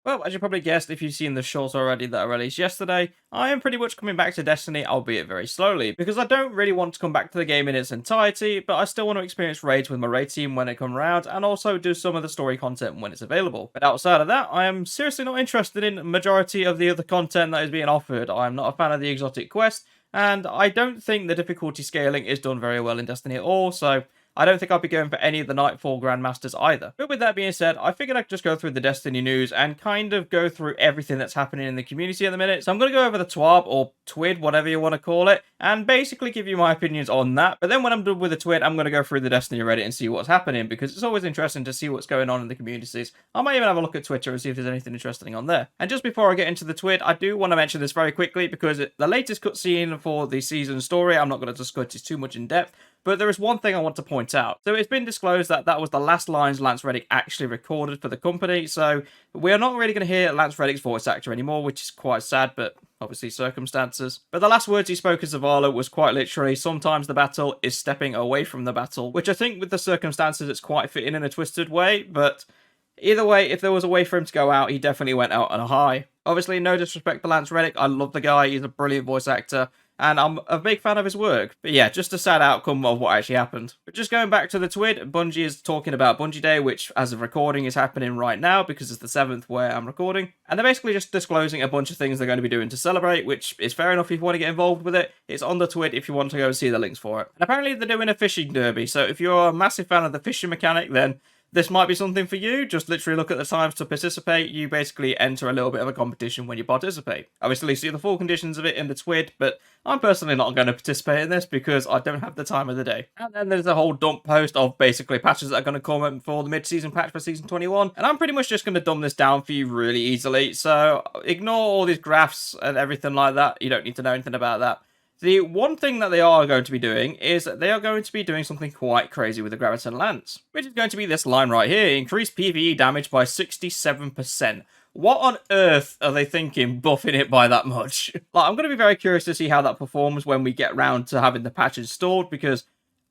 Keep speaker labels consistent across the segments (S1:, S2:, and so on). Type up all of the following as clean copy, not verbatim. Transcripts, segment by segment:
S1: Well, as you probably guessed if you've seen the shorts already that I released yesterday, I am pretty much coming back to Destiny, albeit very slowly, because I don't really want to come back to the game in its entirety, but I still want to experience raids with my raid team when it comes around, and also do some of the story content when it's available. But outside of that, I am seriously not interested in majority of the other content that is being offered. I am not a fan of the exotic quest, and I don't think the difficulty scaling is done very well in Destiny at all, so I don't think I'll be going for any of the Nightfall Grandmasters either. But with that being said, I figured I'd just go through the Destiny news and kind of go through everything that's happening in the community at the minute. So I'm going to go over the TWAB or TWID, whatever you want to call it, and basically give you my opinions on that. But then when I'm done with the TWID, I'm going to go through the Destiny Reddit and see what's happening, because it's always interesting to see what's going on in the communities. I might even have a look at Twitter and see if there's anything interesting on there. And just before I get into the TWID, I do want to mention this very quickly, because the latest cutscene for the season story, I'm not going to discuss it too much in depth, but there is one thing I want to point out. So it's been disclosed that that was the last lines Lance Reddick actually recorded for the company, so we're not really going to hear Lance Reddick's voice actor anymore, which is quite sad, but obviously circumstances. But the last words he spoke as Zavala was quite literally, sometimes the battle is stepping away from the battle, which I think with the circumstances it's quite fitting in a twisted way, but either way, if there was a way for him to go out, he definitely went out on a high. Obviously, no disrespect to Lance Reddick, I love the guy, he's a brilliant voice actor, and I'm a big fan of his work. But yeah, just a sad outcome of what actually happened. But just going back to the TWID, Bungie is talking about Bungie Day, which as of recording is happening right now because it's the 7th where I'm recording. And they're basically just disclosing a bunch of things they're going to be doing to celebrate, which is fair enough if you want to get involved with it. It's on the TWID if you want to go and see the links for it. And apparently they're doing a fishing derby, so if you're a massive fan of the fishing mechanic, then this might be something for you. Just literally look at the times to participate. You basically enter a little bit of a competition when you participate. Obviously, see the full conditions of it in the TWID, but I'm personally not going to participate in this because I don't have the time of the day. And then there's a whole dump post of basically patches that are going to come for the mid-season patch for Season 21. And I'm pretty much just going to dumb this down for you really easily. So ignore all these graphs and everything like that. You don't need to know anything about that. The one thing that they are going to be doing is that they are going to be doing something quite crazy with the Graviton Lance, which is going to be this line right here: increase PvE damage by 67%. What on earth are they thinking buffing it by that much? Like, I'm going to be very curious to see how that performs when we get round to having the patch installed, because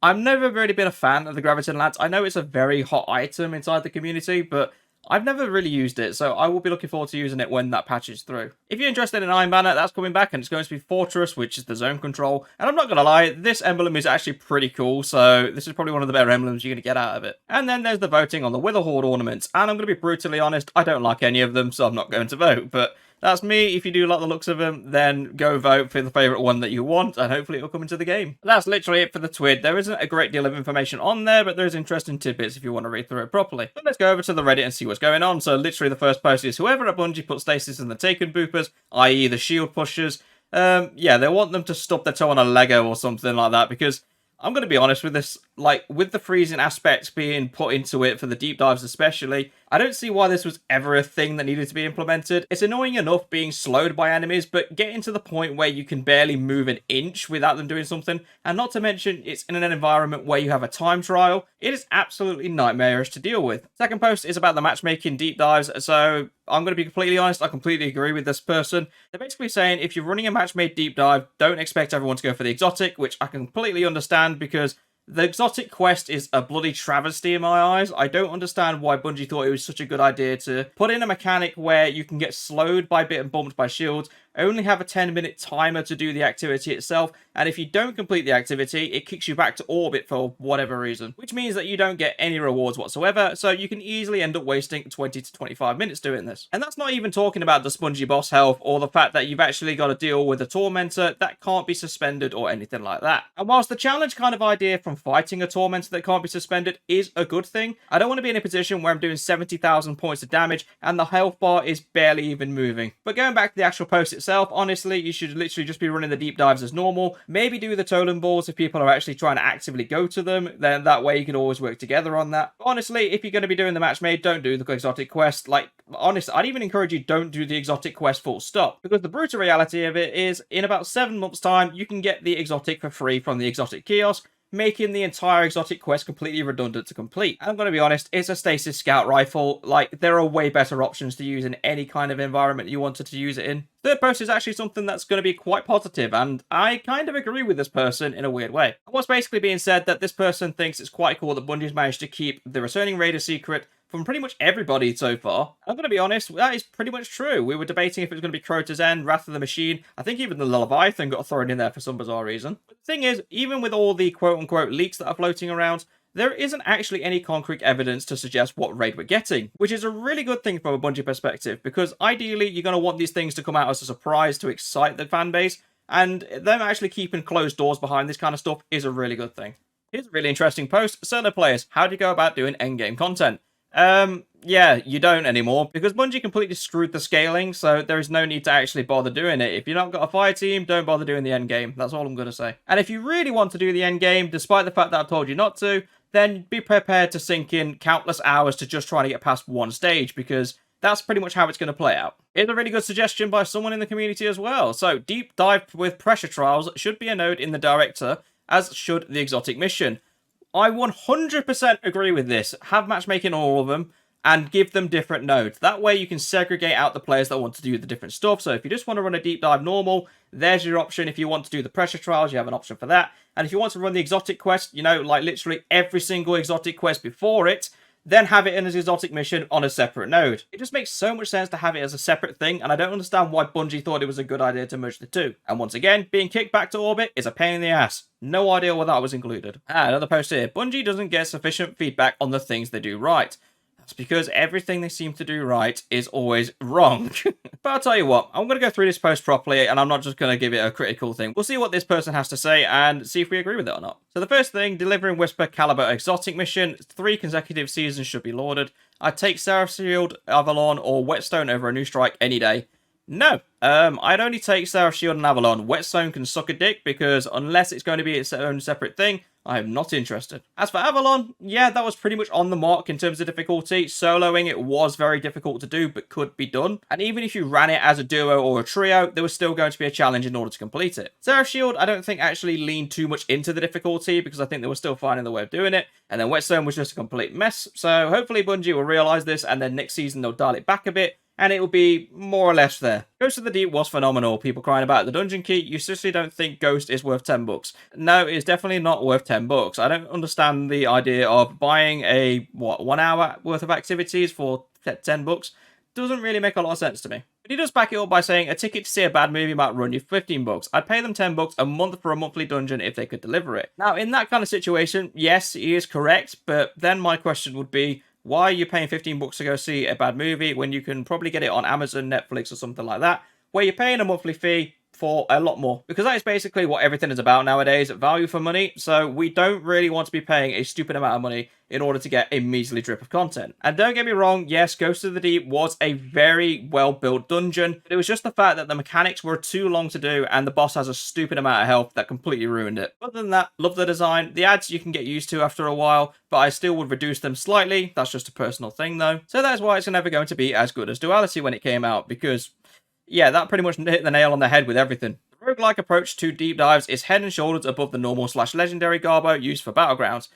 S1: I've never really been a fan of the Graviton Lance. I know it's a very hot item inside the community, but I've never really used it, so I will be looking forward to using it when that patch is through. If you're interested in Iron Banner, that's coming back, and it's going to be Fortress, which is the zone control. And I'm not going to lie, this emblem is actually pretty cool, so this is probably one of the better emblems you're going to get out of it. And then there's the voting on the Witherhoard ornaments, and I'm going to be brutally honest, I don't like any of them, so I'm not going to vote, but that's me. If you do like the looks of them, then go vote for the favourite one that you want, and hopefully it'll come into the game. That's literally it for the TWID. There isn't a great deal of information on there, but there's interesting tidbits if you want to read through it properly. But let's go over to the Reddit and see what's going on. So literally the first post is, whoever at Bungie put stasis in the Taken boopers, i.e. the shield pushers, yeah, they want them to stub their toe on a Lego or something like that, because I'm going to be honest with this, like, with the freezing aspects being put into it for the deep dives especially, I don't see why this was ever a thing that needed to be implemented. It's annoying enough being slowed by enemies, but getting to the point where you can barely move an inch without them doing something, and not to mention it's in an environment where you have a time trial, it is absolutely nightmarish to deal with. Second post is about the matchmaking deep dives, so I'm going to be completely honest, I completely agree with this person. They're basically saying if you're running a match-made deep dive, don't expect everyone to go for the exotic, which I completely understand, because the exotic quest is a bloody travesty in my eyes. I don't understand why Bungie thought it was such a good idea to put in a mechanic where you can get slowed by bit and bumped by shields, only have a 10-minute timer to do the activity itself, and if you don't complete the activity, it kicks you back to orbit for whatever reason, which means that you don't get any rewards whatsoever, so you can easily end up wasting 20 to 25 minutes doing this. And that's not even talking about the spongy boss health, or the fact that you've actually got to deal with a tormentor that can't be suspended or anything like that. And whilst the challenge kind of idea from fighting a tormentor that can't be suspended is a good thing, I don't want to be in a position where I'm doing 70,000 points of damage and the health bar is barely even moving. But going back to the actual post itself, honestly, you should literally just be running the deep dives as normal. Maybe do the totem balls if people are actually trying to actively go to them, then that way you can always work together on that. But honestly, if you're going to be doing the match made, don't do the exotic quest. Like, honestly, I'd even encourage you don't do the exotic quest full stop, because the brutal reality of it is in about 7 months time you can get the exotic for free from the exotic kiosk, making the entire exotic quest completely redundant to complete. And I'm going to be honest, it's a stasis scout rifle. Like, there are way better options to use in any kind of environment you wanted to use it in. Third post is actually something that's going to be quite positive, and I kind of agree with this person in a weird way. What's basically being said that this person thinks it's quite cool that Bungie's managed to keep the returning raider secret from pretty much everybody so far. I'm going to be honest, that is pretty much true. We were debating if it was going to be Crota's End, Wrath of the Machine. I think even the Leviathan got thrown in there for some bizarre reason. But the thing is, even with all the quote-unquote leaks that are floating around, there isn't actually any concrete evidence to suggest what raid we're getting, which is a really good thing from a Bungie perspective, because ideally you're going to want these things to come out as a surprise to excite the fan base, and them actually keeping closed doors behind this kind of stuff is a really good thing. Here's a really interesting post. Solo players, how do you go about doing endgame content? Yeah, you don't anymore, because Bungie completely screwed the scaling, so there is no need to actually bother doing it. If you've not got a fire team, don't bother doing the endgame. That's all I'm going to say. And if you really want to do the endgame, despite the fact that I've told you not to, then be prepared to sink in countless hours to just trying to get past one stage, because that's pretty much how it's going to play out. Here's a really good suggestion by someone in the community as well. So, deep dive with pressure trials should be a node in the director, as should the exotic mission. I 100% agree with this. Have matchmaking on all of them, and give them different nodes. That way you can segregate out the players that want to do the different stuff. So if you just want to run a deep dive normal, there's your option. If you want to do the pressure trials, you have an option for that. And if you want to run the exotic quest, you know, like literally every single exotic quest before it, then have it in as an exotic mission on a separate node. It just makes so much sense to have it as a separate thing, and I don't understand why Bungie thought it was a good idea to merge the two. And once again, being kicked back to orbit is a pain in the ass. No idea why that was included. Another post here. Bungie doesn't get sufficient feedback on the things they do right. That's because everything they seem to do right is always wrong. But I'll tell you what, I'm going to go through this post properly, and I'm not just going to give it a critical thing. We'll see what this person has to say and see if we agree with it or not. So the first thing, delivering Whisper Caliber exotic mission, 3 consecutive seasons should be lauded. I'd take Seraph Shield, Avalon, or Whetstone over a new strike any day. No, I'd only take Seraph Shield and Avalon. Whetstone can suck a dick, because unless it's going to be its own separate thing, I am not interested. As for Avalon, yeah, that was pretty much on the mark in terms of difficulty. Soloing it was very difficult to do, but could be done. And even if you ran it as a duo or a trio, there was still going to be a challenge in order to complete it. Seraph Shield, I don't think actually leaned too much into the difficulty, because I think they were still finding the way of doing it. And then Whetstone was just a complete mess. So hopefully Bungie will realise this, and then next season they'll dial it back a bit, and it will be more or less there. Ghost of the Deep was phenomenal. People crying about the dungeon key. You seriously don't think Ghost is worth $10? No, it's definitely not worth $10. I don't understand the idea of buying a, 1 hour worth of activities for $10. Doesn't really make a lot of sense to me. But he does back it up by saying a ticket to see a bad movie might run you $15. I'd pay them $10 a month for a monthly dungeon if they could deliver it. Now, in that kind of situation, yes, he is correct, but then my question would be, why are you paying $15 to go see a bad movie when you can probably get it on Amazon, Netflix, or something like that, where you're paying a monthly fee for a lot more? Because that is basically what everything is about nowadays, value for money. So we don't really want to be paying a stupid amount of money in order to get a measly drip of content. And don't get me wrong, yes, Ghost of the Deep was a very well-built dungeon, but it was just the fact that the mechanics were too long to do, and the boss has a stupid amount of health that completely ruined it. Other than that, love the design. The ads you can get used to after a while, but I still would reduce them slightly. That's just a personal thing, though. So that's why it's never going to be as good as Duality when it came out, because yeah, that pretty much hit the nail on the head with everything. The roguelike approach to deep dives is head and shoulders above the normal / legendary garbo used for Battlegrounds.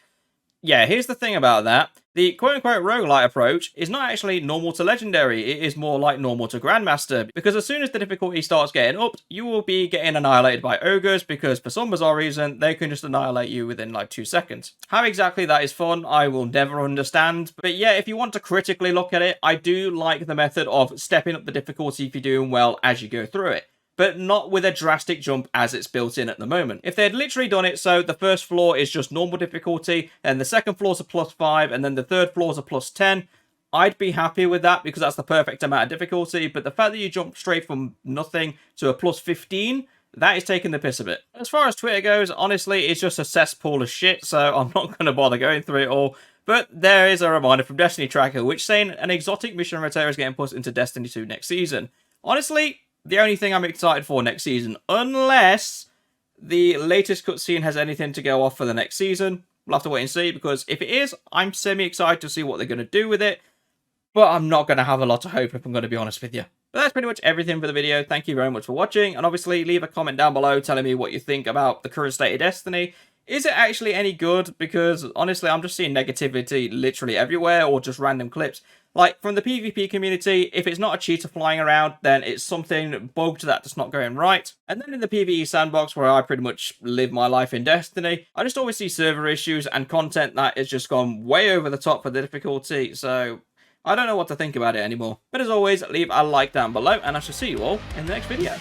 S1: Yeah, here's the thing about that. The quote-unquote roguelite approach is not actually normal to legendary, it is more like normal to Grandmaster, because as soon as the difficulty starts getting upped, you will be getting annihilated by ogres, because for some bizarre reason, they can just annihilate you within like 2 seconds. How exactly that is fun, I will never understand, but yeah, if you want to critically look at it, I do like the method of stepping up the difficulty if you're doing well as you go through it, but not with a drastic jump as it's built in at the moment. If they had literally done it so the first floor is just normal difficulty, and the second floor's a +5, and then the third floor's a +10, I'd be happy with that, because that's the perfect amount of difficulty. But the fact that you jump straight from nothing to a +15, that is taking the piss a bit. As far as Twitter goes, honestly, it's just a cesspool of shit, so I'm not going to bother going through it all. But there is a reminder from Destiny Tracker, which saying an exotic mission Rotator is getting put into Destiny 2 next season. Honestly, the only thing I'm excited for next season, unless the latest cutscene has anything to go off for the next season. We'll have to wait and see, because if it is, I'm semi-excited to see what they're going to do with it. But I'm not going to have a lot of hope, if I'm going to be honest with you. But that's pretty much everything for the video. Thank you very much for watching, and obviously leave a comment down below telling me what you think about the current state of Destiny. Is it actually any good? Because honestly, I'm just seeing negativity literally everywhere, or just random clips. Like, from the PvP community, if it's not a cheater flying around, then it's something bugged that's just not going right. And then in the PvE sandbox, where I pretty much live my life in Destiny, I just always see server issues and content that has just gone way over the top for the difficulty, so I don't know what to think about it anymore. But as always, leave a like down below, and I shall see you all in the next video.